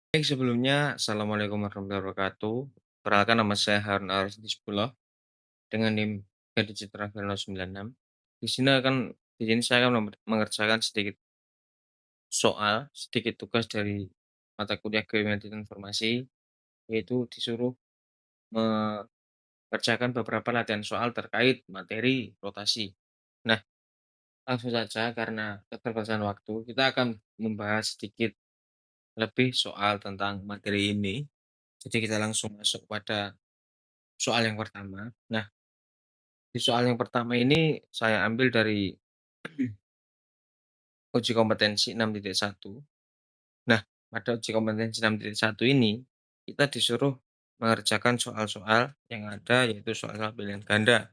Baik, sebelumnya Assalamualaikum warahmatullahi wabarakatuh. Perkenalkan nama saya Harun Arifin dengan NIM Citra 096. Di sini akan di sini saya akan mengerjakan sedikit soal, sedikit tugas dari mata kuliah Geometri dan Informasi, yaitu disuruh mengerjakan beberapa latihan soal terkait materi rotasi. Nah, langsung saja karena keterbatasan waktu, kita akan membahas sedikit lebih soal tentang materi ini. Jadi kita langsung masuk pada soal yang pertama. Nah, di soal yang pertama ini saya ambil dari uji kompetensi 6.1. Nah, pada uji kompetensi 6.1 ini, kita disuruh mengerjakan soal-soal yang ada, yaitu soal-soal pilihan ganda.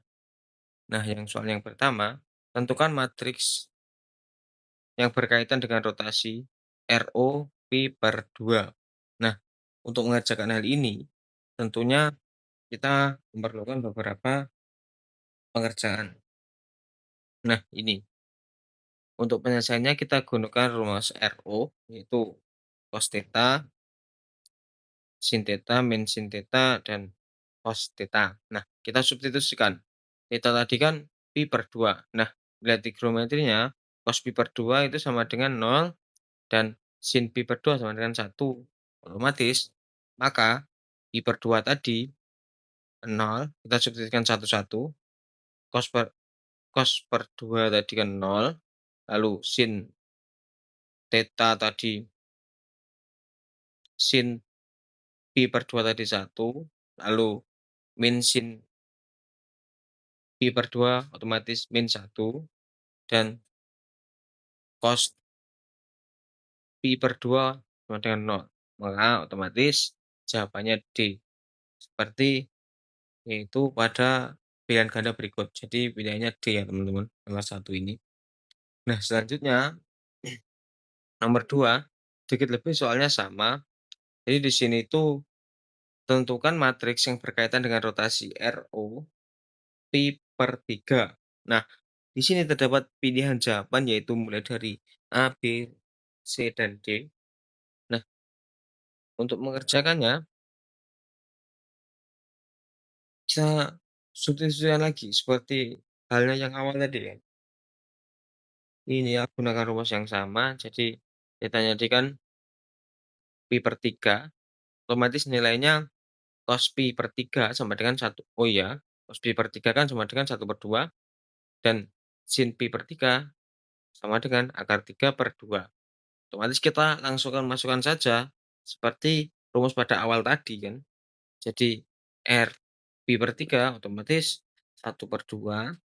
Nah, yang soal yang pertama, tentukan matriks yang berkaitan dengan rotasi RO Pi per 2. Nah, untuk mengerjakan hal ini, tentunya kita memerlukan beberapa pengerjaan. Nah, ini. Untuk penyelesaiannya kita gunakan rumus RO, yaitu cos theta, sin theta, min sin theta, dan cos theta. Nah, kita substitusikan. Theta tadi kan pi per 2. Nah, lihat trigonometrinya, cos pi per 2 itu sama dengan 0 dan sin pi per 2 sama dengan 1. Otomatis, maka pi per 2 tadi 0, kita substitusikan satu-satu, cos per cos per 2 tadi kan 0, lalu sin theta tadi sin pi per 2 tadi 1, lalu min sin pi per 2 otomatis min 1, dan cos pi per 2 sama dengan 0. Maka otomatis jawabannya D. Seperti yaitu pada pilihan ganda berikut. Jadi pilihannya D ya teman-teman, nomor 1 ini. Nah, selanjutnya nomor 2 sedikit lebih soalnya sama. Jadi di sini itu tentukan matriks yang berkaitan dengan rotasi RO Pi per 3. Nah, di sini terdapat pilihan jawaban yaitu mulai dari A, B, C, dan D. Nah, untuk mengerjakannya, kita substitusikan lagi seperti halnya yang awal tadi ya. Ini ya, gunakan rumus yang sama. Jadi, ditanya tadi kan pi per 3, otomatis nilainya cos pi per 3 sama dengan 1. Oh iya, cos pi per 3 kan sama dengan 1/2, dan sin pi per 3 sama dengan akar 3 per 2. Otomatis kita langsungkan masukkan saja seperti rumus pada awal tadi kan. Jadi R pi per 3 otomatis 1/2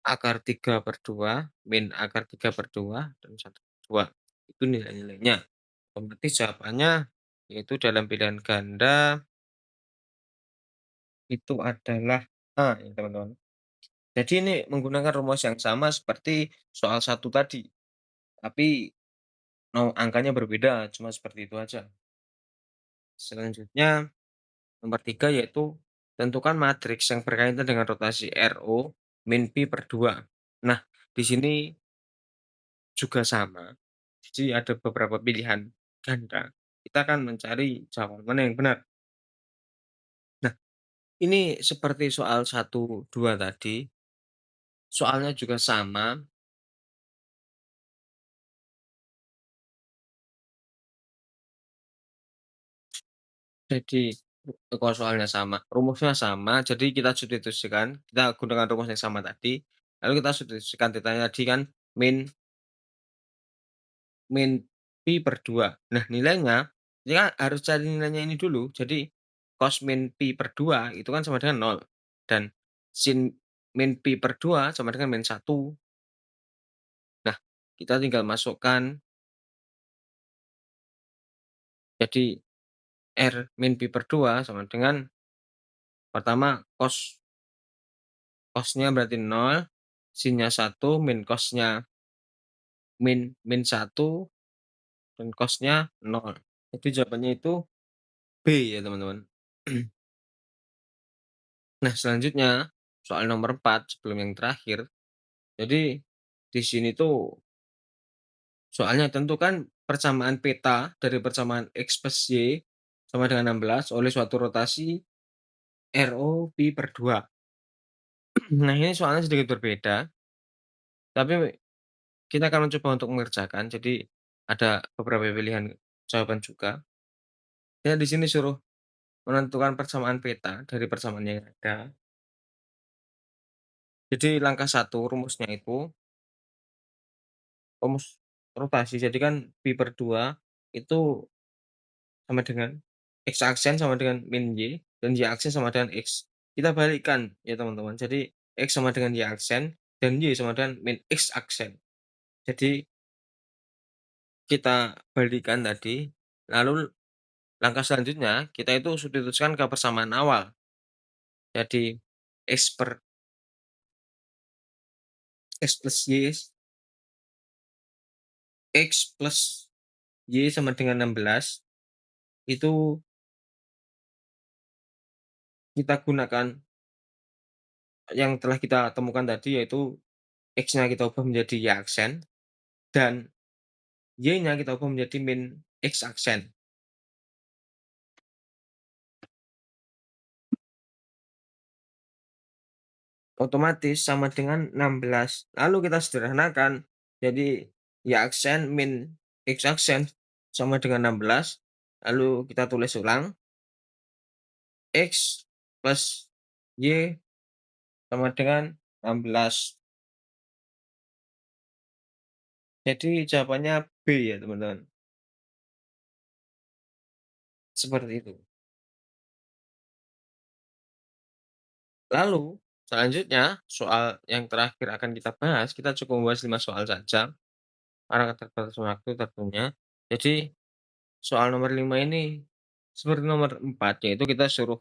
akar 3 per 2 min akar 3 per 2 dan 1/2. Itu nilai-nilainya. Otomatis jawabannya yaitu dalam pilihan ganda itu adalah A ya teman-teman. Jadi ini menggunakan rumus yang sama seperti soal satu tadi, tapi angkanya berbeda, cuma seperti itu aja. Selanjutnya nomor 3 yaitu tentukan matriks yang berkaitan dengan rotasi RO min pi per 2. Nah, di sini juga sama. Jadi ada beberapa pilihan ganda. Kita akan mencari jawaban mana yang benar. Nah, ini seperti soal satu 2 tadi, soalnya juga sama. Jadi kalau soalnya sama, rumusnya sama, jadi kita substitusikan, kita gunakan rumus yang sama tadi, lalu kita substitusikan titanya tadi kan min min pi per 2. Nah, nilainya, ini kan harus cari nilainya ini dulu. Jadi, cos min pi per 2 itu kan sama dengan 0. Dan sin min pi per 2 sama dengan min 1. Nah, kita tinggal masukkan, jadi R min pi per 2 sama dengan pertama cosnya berarti 0, sinnya 1, min cosnya min min 1, dan cosnya 0. Jadi jawabannya itu B ya teman-teman. Nah, selanjutnya soal nomor 4 sebelum yang terakhir. Jadi di sini tuh soalnya tentukan persamaan peta dari persamaan X plus Y sama dengan 16 oleh suatu rotasi RO pi per 2. Nah, ini soalnya sedikit berbeda, tapi kita akan mencoba untuk mengerjakan. Jadi ada beberapa pilihan jawaban juga. Ya di sini suruh menentukan persamaan peta dari persamaan yang ada. Jadi langkah satu rumusnya itu, rumus rotasi. Jadi kan pi per 2 itu sama dengan X aksen sama dengan min Y, dan Y aksen sama dengan X. Kita balikkan ya teman-teman. Jadi X sama dengan Y aksen, dan Y sama dengan min X aksen. Jadi kita balikan tadi, lalu langkah selanjutnya kita itu substitusikan ke persamaan awal. Jadi X per X plus Y, X plus Y sama dengan 16, itu kita gunakan yang telah kita temukan tadi, yaitu X-nya kita ubah menjadi Y aksen, dan Y-nya kita ubah menjadi min X aksen. Otomatis sama dengan 16. Lalu kita sederhanakan, jadi Y aksen min X aksen sama dengan 16, lalu kita tulis ulang, X plus Y sama dengan 16. Jadi jawabannya B ya teman-teman, seperti itu. Lalu selanjutnya soal yang terakhir akan kita bahas, kita cukup membahas 5 soal saja, karena keterbatasan waktu tentunya. Jadi soal nomor 5 ini seperti nomor 4, yaitu kita suruh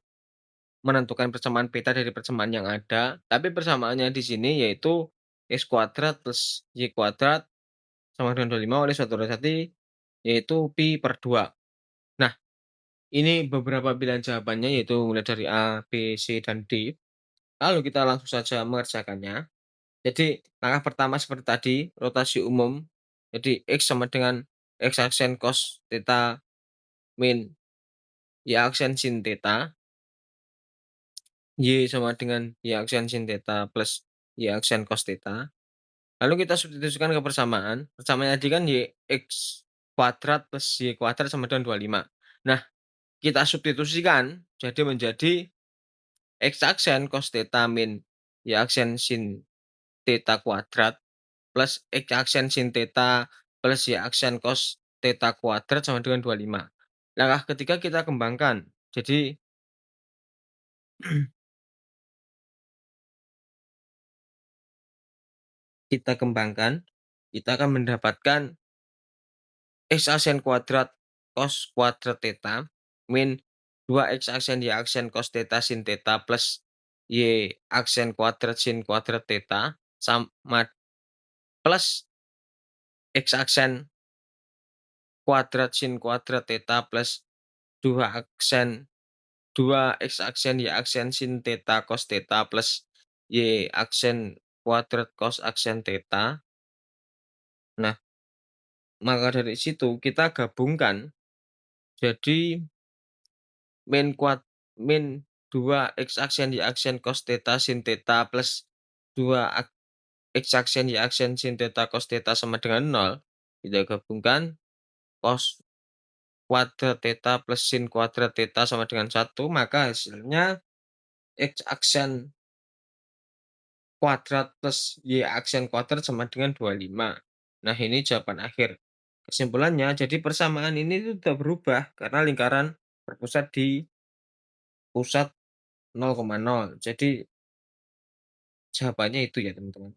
menentukan persamaan peta dari persamaan yang ada, tapi persamaannya di sini yaitu X kuadrat plus Y kuadrat sama dengan 25 oleh suatu rotasi, yaitu pi per 2. Nah, ini beberapa pilihan jawabannya, yaitu mulai dari A, B, C, dan D. Lalu kita langsung saja mengerjakannya. Jadi langkah pertama seperti tadi, rotasi umum. Jadi X sama dengan X aksen cos theta min Y aksen sin theta, Y sama dengan Y aksen sin theta plus Y aksen cos theta. Lalu kita substitusikan ke persamaan. Persamaan tadi kan Y X kuadrat plus Y kuadrat sama dengan 25. Nah, kita substitusikan jadi menjadi X aksen cos theta min Y aksen sin theta kuadrat plus X aksen sin theta plus Y aksen cos theta kuadrat sama dengan 25. Langkah ketiga kita kembangkan. Jadi kita kembangkan, kita akan mendapatkan X aksen kuadrat cos kuadrat theta min 2 X aksen Y aksen cos theta sin theta plus Y aksen kuadrat sin kuadrat theta sama plus X aksen kuadrat sin kuadrat theta plus 2 aksen 2 X aksen Y aksen sin theta cos theta plus Y aksen kuadrat cos aksen theta. Nah, maka dari situ kita gabungkan jadi min kuad min 2 X aksen Y aksen cos theta sin theta plus 2 X aksen Y aksen sin theta cos theta sama dengan 0, kita gabungkan cos kuadrat theta plus sin kuadrat theta sama dengan 1, maka hasilnya X aksen kuadrat plus Y aksen kuadrat sama dengan 25. Nah, ini jawaban akhir. Kesimpulannya, jadi persamaan ini itu tidak berubah karena lingkaran berpusat di pusat 0,0. Jadi jawabannya itu ya teman-teman.